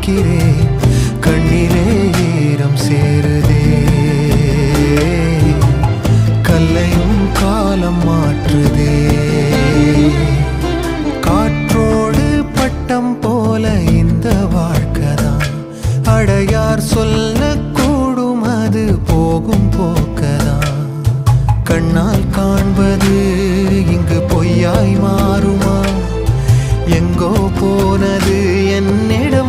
பார்க்கிறேன், கண்ணிலே ஈரம் சேருதே. கல்லையும் காலம் மாற்றுதே. காற்றோடு பட்டம் போல இந்த வாழ்க்கைதான், அடையார் சொல்லக்கூடும் அது போகும் போக்கதான். கண்ணால் காண்பது இங்கு பொய்யாய் மாறுமா? எங்கோ போனது என்னிடம்